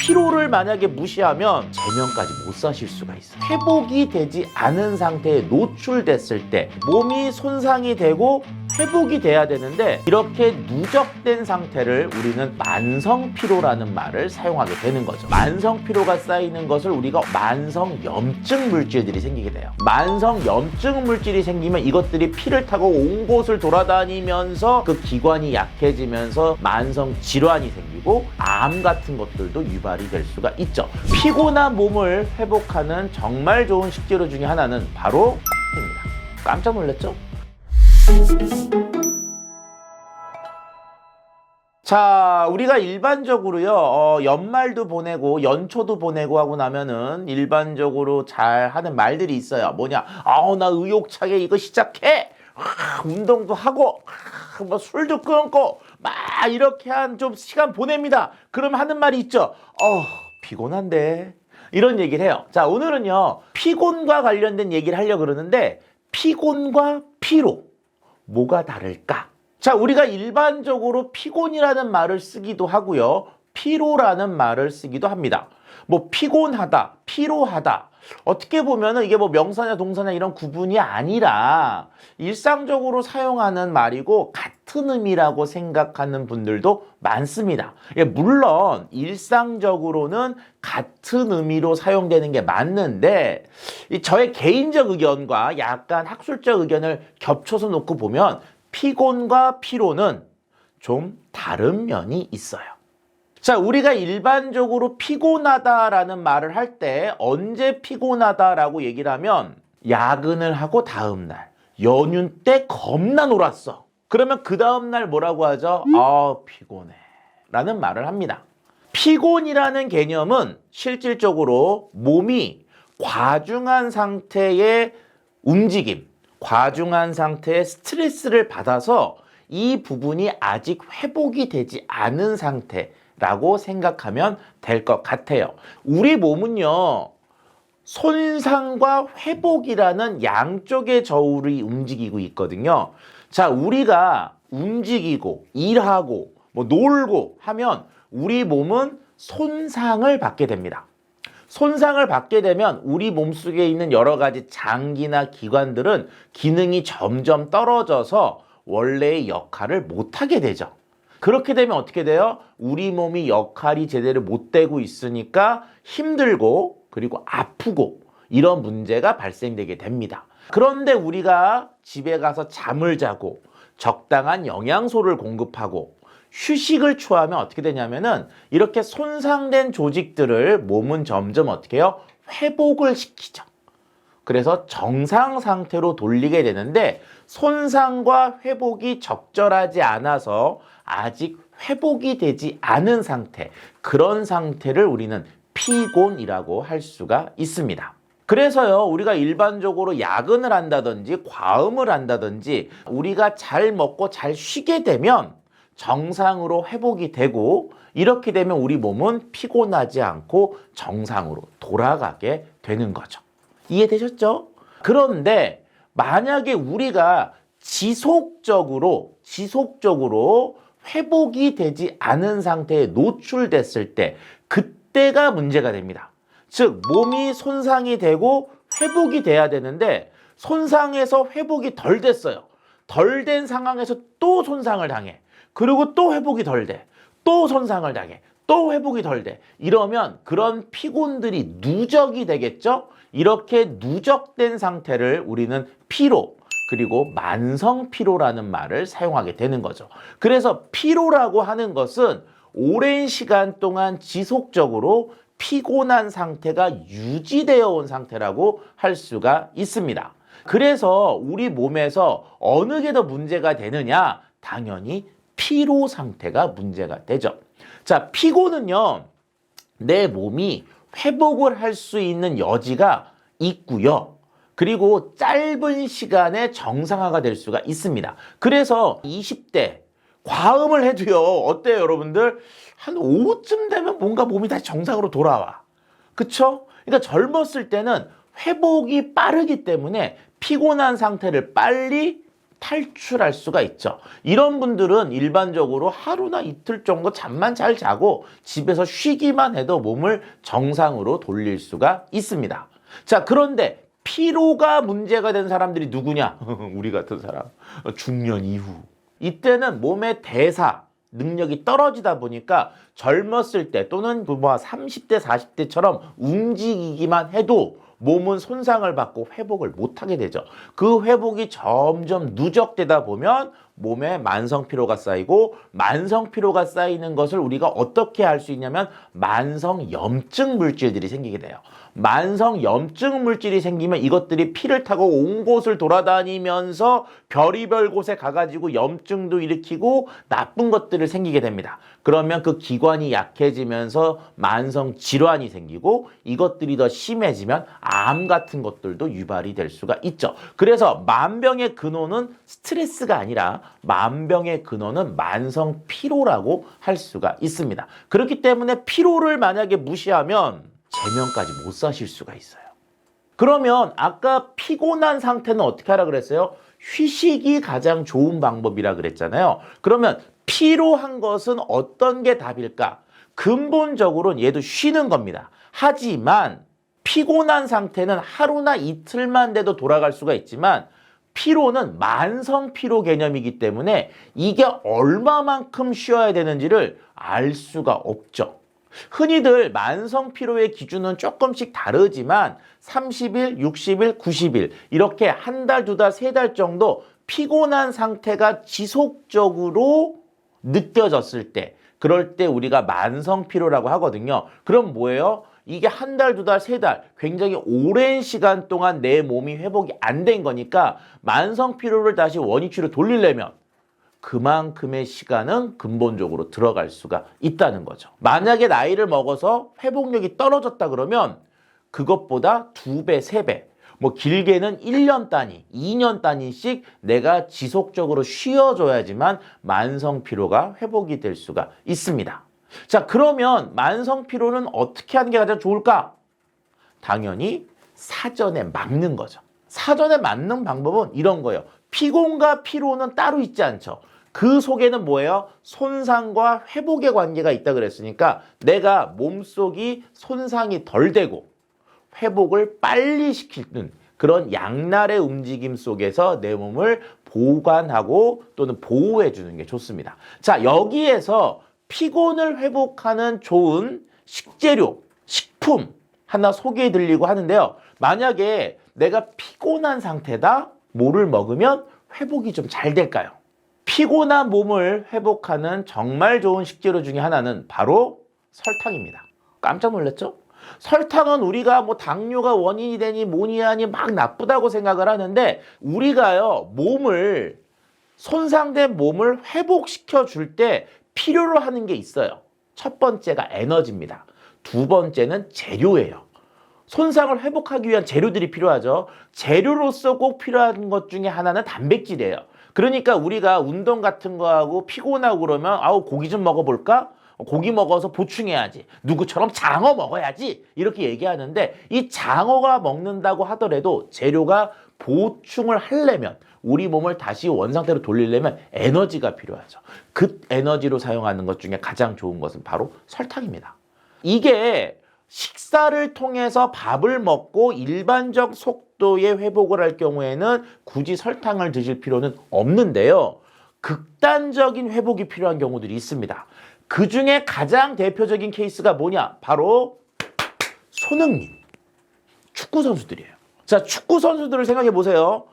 피로를 만약에 무시하면 제명까지 못 사실 수가 있어요. 회복이 되지 않은 상태에 노출됐을 때 몸이 손상이 되고 회복이 돼야 되는데 이렇게 누적된 상태를 우리는 만성피로라는 말을 사용하게 되는 거죠. 만성피로가 쌓이는 것을 우리가 만성염증 물질들이 생기게 돼요. 만성염증 물질이 생기면 이것들이 피를 타고 온 곳을 돌아다니면서 그 기관이 약해지면서 만성질환이 생기고 암 같은 것들도 유발이 될 수가 있죠. 피곤한 몸을 회복하는 정말 좋은 식재료 중에 하나는 바로 입니다. 깜짝 놀랐죠? 자, 우리가 일반적으로요, 연말도 보내고 연초도 보내고 하고 나면은 일반적으로 잘 하는 말들이 있어요. 뭐냐? 나 의욕차게 이거 시작해! 운동도 하고, 뭐 술도 끊고, 막 이렇게 한 좀 시간 보냅니다. 그럼 하는 말이 있죠. 피곤한데. 이런 얘기를 해요. 자, 오늘은요, 피곤과 관련된 얘기를 하려고 그러는데, 피곤과 피로. 뭐가 다를까? 자, 우리가 일반적으로 피곤이라는 말을 쓰기도 하고요. 피로라는 말을 쓰기도 합니다. 뭐 피곤하다, 피로하다. 어떻게 보면은 이게 뭐 명사냐 동사냐 이런 구분이 아니라 일상적으로 사용하는 말이고 같은 의미라고 생각하는 분들도 많습니다. 물론 일상적으로는 같은 의미로 사용되는 게 맞는데 저의 개인적 의견과 약간 학술적 의견을 겹쳐서 놓고 보면 피곤과 피로는 좀 다른 면이 있어요. 자, 우리가 일반적으로 피곤하다라는 말을 할 때 언제 피곤하다라고 얘기를 하면 야근을 하고 다음날 연휴 때 겁나 놀았어. 그러면 그 다음날 뭐라고 하죠? 피곤해 라는 말을 합니다. 피곤이라는 개념은 실질적으로 몸이 과중한 상태의 움직임, 과중한 상태의 스트레스를 받아서 이 부분이 아직 회복이 되지 않은 상태라고 생각하면 될 것 같아요. 우리 몸은요, 손상과 회복이라는 양쪽의 저울이 움직이고 있거든요. 자, 우리가 움직이고 일하고 뭐 놀고 하면 우리 몸은 손상을 받게 됩니다. 손상을 받게 되면 우리 몸속에 있는 여러 가지 장기나 기관들은 기능이 점점 떨어져서 원래의 역할을 못하게 되죠. 그렇게 되면 어떻게 돼요? 우리 몸이 역할이 제대로 못 되고 있으니까 힘들고 그리고 아프고 이런 문제가 발생되게 됩니다. 그런데 우리가 집에 가서 잠을 자고 적당한 영양소를 공급하고 휴식을 취하면 어떻게 되냐면은 이렇게 손상된 조직들을 몸은 점점 어떻게 해요? 회복을 시키죠. 그래서 정상 상태로 돌리게 되는데 손상과 회복이 적절하지 않아서 아직 회복이 되지 않은 상태, 그런 상태를 우리는 피곤이라고 할 수가 있습니다. 그래서요, 우리가 일반적으로 야근을 한다든지 과음을 한다든지 우리가 잘 먹고 잘 쉬게 되면 정상으로 회복이 되고 이렇게 되면 우리 몸은 피곤하지 않고 정상으로 돌아가게 되는 거죠. 이해되셨죠? 그런데 만약에 우리가 지속적으로 회복이 되지 않은 상태에 노출됐을 때 그때가 문제가 됩니다. 즉 몸이 손상이 되고 회복이 돼야 되는데 손상해서 회복이 덜 됐어요. 덜 된 상황에서 또 손상을 당해. 그리고 또 회복이 덜 돼. 또 손상을 당해. 또 회복이 덜 돼. 이러면 그런 피곤들이 누적이 되겠죠? 이렇게 누적된 상태를 우리는 피로, 그리고 만성피로라는 말을 사용하게 되는 거죠. 그래서 피로라고 하는 것은 오랜 시간 동안 지속적으로 피곤한 상태가 유지되어 온 상태라고 할 수가 있습니다. 그래서 우리 몸에서 어느 게 더 문제가 되느냐? 당연히 피로 상태가 문제가 되죠. 자, 피곤은요, 내 몸이 회복을 할 수 있는 여지가 있고요. 그리고 짧은 시간에 정상화가 될 수가 있습니다. 그래서 20대 과음을 해도요, 어때요, 여러분들? 한 오후쯤 되면 뭔가 몸이 다시 정상으로 돌아와. 그쵸? 그러니까 젊었을 때는 회복이 빠르기 때문에 피곤한 상태를 빨리 탈출할 수가 있죠. 이런 분들은 일반적으로 하루나 이틀 정도 잠만 잘 자고 집에서 쉬기만 해도 몸을 정상으로 돌릴 수가 있습니다. 자, 그런데 피로가 문제가 된 사람들이 누구냐? 우리 같은 사람. 중년 이후. 이때는 몸의 대사 능력이 떨어지다 보니까 젊었을 때 또는 30대, 40대처럼 움직이기만 해도 몸은 손상을 받고 회복을 못하게 되죠. 그 회복이 점점 누적되다 보면 몸에 만성피로가 쌓이고, 만성피로가 쌓이는 것을 우리가 어떻게 알 수 있냐면 만성염증 물질들이 생기게 돼요. 만성염증 물질이 생기면 이것들이 피를 타고 온 곳을 돌아다니면서 별의별 곳에 가가지고 염증도 일으키고 나쁜 것들을 생기게 됩니다. 그러면 그 기관이 약해지면서 만성 질환이 생기고, 이것들이 더 심해지면 암 같은 것들도 유발이 될 수가 있죠. 그래서 만병의 근원은 스트레스가 아니라 만병의 근원은 만성 피로라고 할 수가 있습니다. 그렇기 때문에 피로를 만약에 무시하면 제명까지 못 사실 수가 있어요. 그러면 아까 피곤한 상태는 어떻게 하라 그랬어요? 휴식이 가장 좋은 방법이라 그랬잖아요. 그러면 피로한 것은 어떤 게 답일까? 근본적으로는 얘도 쉬는 겁니다. 하지만 피곤한 상태는 하루나 이틀만 돼도 돌아갈 수가 있지만, 피로는 만성 피로 개념이기 때문에 이게 얼마만큼 쉬어야 되는지를 알 수가 없죠. 흔히들 만성 피로의 기준은 조금씩 다르지만 30일, 60일, 90일 이렇게 한 달, 두 달, 세 달 정도 피곤한 상태가 지속적으로 느껴졌을 때, 그럴 때 우리가 만성 피로라고 하거든요. 그럼 뭐예요? 이게 한 달, 두 달, 세 달 굉장히 오랜 시간 동안 내 몸이 회복이 안 된 거니까 만성 피로를 다시 원위치로 돌리려면 그만큼의 시간은 근본적으로 들어갈 수가 있다는 거죠. 만약에 나이를 먹어서 회복력이 떨어졌다 그러면 그것보다 2배, 3배, 길게는 1년 단위, 2년 단위씩 내가 지속적으로 쉬어줘야지만 만성 피로가 회복이 될 수가 있습니다. 자, 그러면 만성 피로는 어떻게 하는 게 가장 좋을까? 당연히 사전에 막는 거죠. 사전에 막는 방법은 이런 거예요. 피곤과 피로는 따로 있지 않죠. 그 속에는 뭐예요? 손상과 회복의 관계가 있다 그랬으니까 내가 몸속이 손상이 덜 되고 회복을 빨리 시키는 그런 양날의 움직임 속에서 내 몸을 보관하고 또는 보호해 주는 게 좋습니다. 자, 여기에서 피곤을 회복하는 좋은 식재료, 식품 하나 소개해 드리려고 하는데요. 만약에 내가 피곤한 상태다, 뭐를 먹으면 회복이 좀 잘 될까요? 피곤한 몸을 회복하는 정말 좋은 식재료 중에 하나는 바로 설탕입니다. 깜짝 놀랐죠? 설탕은 우리가 당뇨가 원인이 되니 뭐니 하니 막 나쁘다고 생각을 하는데, 우리가요, 손상된 몸을 회복시켜 줄 때 필요로 하는 게 있어요. 첫 번째가 에너지입니다. 두 번째는 재료예요. 손상을 회복하기 위한 재료들이 필요하죠. 재료로서 꼭 필요한 것 중에 하나는 단백질이에요. 그러니까 우리가 운동 같은 거 하고 피곤하고 그러면 고기 좀 먹어볼까? 고기 먹어서 보충해야지. 누구처럼 장어 먹어야지. 이렇게 얘기하는데, 이 장어가 먹는다고 하더라도 재료가 보충을 하려면, 우리 몸을 다시 원상태로 돌리려면 에너지가 필요하죠. 그 에너지로 사용하는 것 중에 가장 좋은 것은 바로 설탕입니다. 이게 식사를 통해서 밥을 먹고 일반적 속도의 회복을 할 경우에는 굳이 설탕을 드실 필요는 없는데요. 극단적인 회복이 필요한 경우들이 있습니다. 그 중에 가장 대표적인 케이스가 뭐냐? 바로 손흥민, 축구 선수들이에요. 자, 축구 선수들을 생각해 보세요.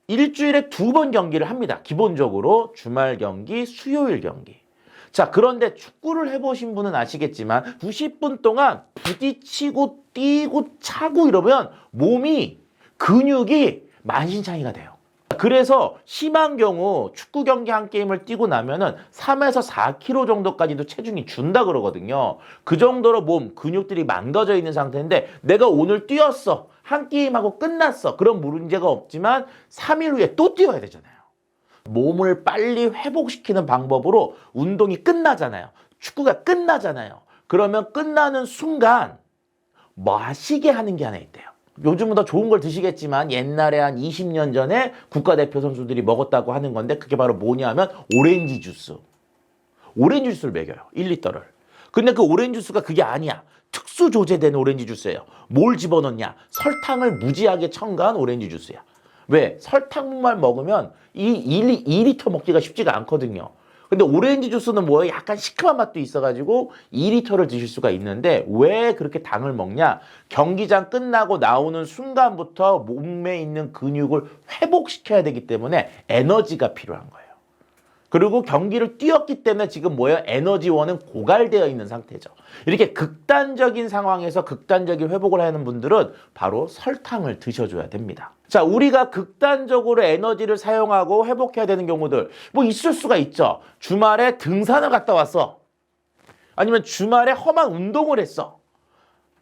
일주일에 2번 경기를 합니다. 기본적으로 주말 경기, 수요일 경기. 자, 그런데 축구를 해보신 분은 아시겠지만 90분 동안 부딪히고 뛰고 차고 이러면 몸이, 근육이 만신창이가 돼요. 그래서 심한 경우 축구 경기 한 게임을 뛰고 나면은 3에서 4kg 정도까지도 체중이 준다 그러거든요. 그 정도로 몸 근육들이 망가져 있는 상태인데, 내가 오늘 뛰었어, 한 게임하고 끝났어, 그런 문제가 없지만 3일 후에 또 뛰어야 되잖아요. 몸을 빨리 회복시키는 방법으로 운동이 끝나잖아요. 축구가 끝나잖아요. 그러면 끝나는 순간 마시게 하는 게 하나 있대요. 요즘은 더 좋은 걸 드시겠지만 옛날에 한 20년 전에 국가대표 선수들이 먹었다고 하는 건데 그게 바로 뭐냐면 오렌지 주스. 오렌지 주스를 먹여요. 1리터를. 근데 그 오렌지 주스가 그게 아니야. 특수 조제된 오렌지 주스예요. 뭘 집어넣냐? 설탕을 무지하게 첨가한 오렌지 주스야. 왜? 설탕만 먹으면 이 2리터 먹기가 쉽지가 않거든요. 근데 오렌지 주스는 뭐예요? 약간 시큼한 맛도 있어가지고 2리터를 드실 수가 있는데 왜 그렇게 당을 먹냐? 경기장 끝나고 나오는 순간부터 몸에 있는 근육을 회복시켜야 되기 때문에 에너지가 필요한 거예요. 그리고 경기를 뛰었기 때문에 지금 뭐예요? 에너지원은 고갈되어 있는 상태죠. 이렇게 극단적인 상황에서 극단적인 회복을 하는 분들은 바로 설탕을 드셔줘야 됩니다. 자, 우리가 극단적으로 에너지를 사용하고 회복해야 되는 경우들 뭐 있을 수가 있죠. 주말에 등산을 갔다 왔어. 아니면 주말에 험한 운동을 했어.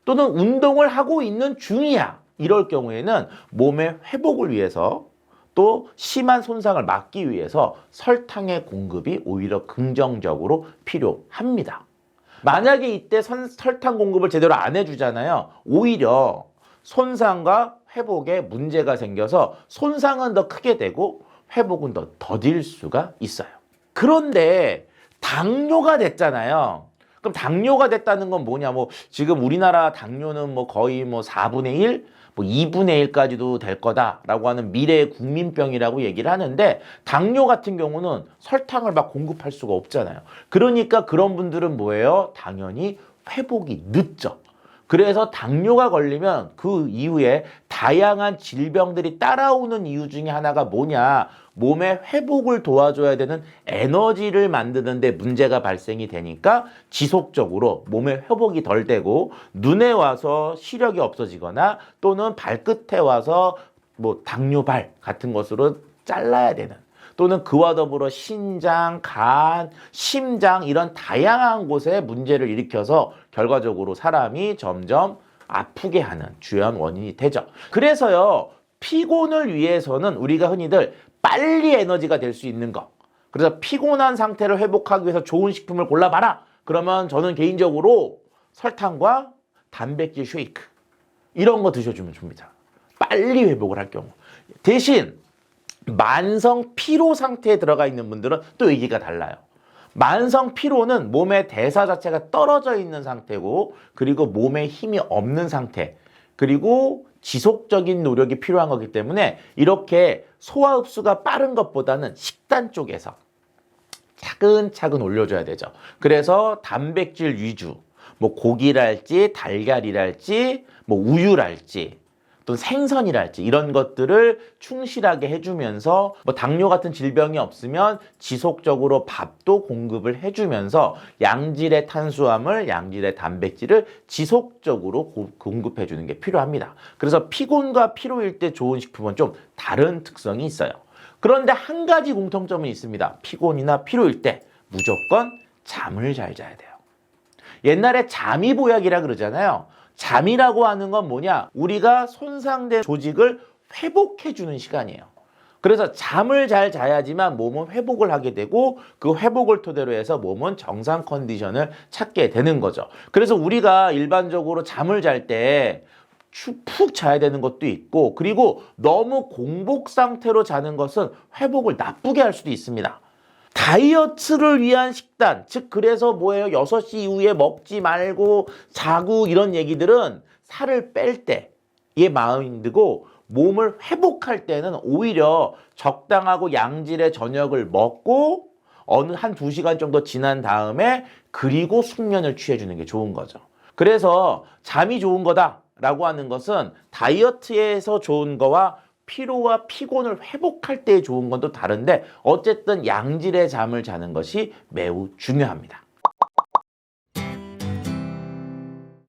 또는 운동을 하고 있는 중이야. 이럴 경우에는 몸의 회복을 위해서 또 심한 손상을 막기 위해서 설탕의 공급이 오히려 긍정적으로 필요합니다. 만약에 이때 설탕 공급을 제대로 안 해주잖아요. 오히려 손상과 회복에 문제가 생겨서 손상은 더 크게 되고 회복은 더 더딜 수가 있어요. 그런데 당뇨가 됐잖아요. 그럼 당뇨가 됐다는 건 뭐냐? 뭐 지금 우리나라 당뇨는 뭐 거의 뭐 4분의 1, 뭐 2분의 1까지도 될 거다라고 하는 미래의 국민병이라고 얘기를 하는데 당뇨 같은 경우는 설탕을 막 공급할 수가 없잖아요. 그러니까 그런 분들은 뭐예요? 당연히 회복이 늦죠. 그래서 당뇨가 걸리면 그 이후에 다양한 질병들이 따라오는 이유 중에 하나가 뭐냐? 몸의 회복을 도와줘야 되는 에너지를 만드는 데 문제가 발생이 되니까 지속적으로 몸의 회복이 덜 되고 눈에 와서 시력이 없어지거나 또는 발끝에 와서 뭐 당뇨발 같은 것으로 잘라야 되는 또는 그와 더불어 신장, 간, 심장 이런 다양한 곳에 문제를 일으켜서 결과적으로 사람이 점점 아프게 하는 주요한 원인이 되죠. 그래서요, 피곤을 위해서는 우리가 흔히들 빨리 에너지가 될 수 있는 거. 그래서 피곤한 상태를 회복하기 위해서 좋은 식품을 골라봐라. 그러면 저는 개인적으로 설탕과 단백질 쉐이크 이런 거 드셔주면 줍니다. 빨리 회복을 할 경우. 대신 만성 피로 상태에 들어가 있는 분들은 또 얘기가 달라요. 만성 피로는 몸의 대사 자체가 떨어져 있는 상태고 그리고 몸에 힘이 없는 상태 그리고 지속적인 노력이 필요한 거기 때문에 이렇게 소화 흡수가 빠른 것보다는 식단 쪽에서 차근차근 올려줘야 되죠. 그래서 단백질 위주, 뭐 고기랄지 달걀이랄지 뭐 우유랄지 또 생선이랄지 이런 것들을 충실하게 해주면서 뭐 당뇨 같은 질병이 없으면 지속적으로 밥도 공급을 해주면서 양질의 탄수화물, 양질의 단백질을 지속적으로 공급해주는 게 필요합니다. 그래서 피곤과 피로일 때 좋은 식품은 좀 다른 특성이 있어요. 그런데 한 가지 공통점은 있습니다. 피곤이나 피로일 때 무조건 잠을 잘 자야 돼요. 옛날에 잠이 보약이라 그러잖아요. 잠이라고 하는 건 뭐냐? 우리가 손상된 조직을 회복해주는 시간이에요. 그래서 잠을 잘 자야지만 몸은 회복을 하게 되고 그 회복을 토대로 해서 몸은 정상 컨디션을 찾게 되는 거죠. 그래서 우리가 일반적으로 잠을 잘 때 푹 자야 되는 것도 있고 그리고 너무 공복 상태로 자는 것은 회복을 나쁘게 할 수도 있습니다. 다이어트를 위한 식단, 즉 그래서 뭐예요? 6시 이후에 먹지 말고 자고 이런 얘기들은 살을 뺄 때의 마인드고 몸을 회복할 때는 오히려 적당하고 양질의 저녁을 먹고 어느 한 2시간 정도 지난 다음에 그리고 숙면을 취해주는 게 좋은 거죠. 그래서 잠이 좋은 거다라고 하는 것은 다이어트에서 좋은 거와 피로와 피곤을 회복할 때 좋은 건 또 다른데 어쨌든 양질의 잠을 자는 것이 매우 중요합니다.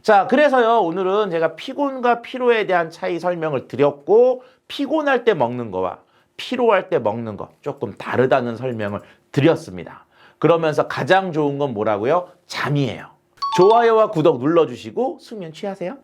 자, 그래서요 오늘은 제가 피곤과 피로에 대한 차이 설명을 드렸고 피곤할 때 먹는 거와 피로할 때 먹는 거 조금 다르다는 설명을 드렸습니다. 그러면서 가장 좋은 건 뭐라고요? 잠이에요. 좋아요와 구독 눌러주시고 숙면 취하세요.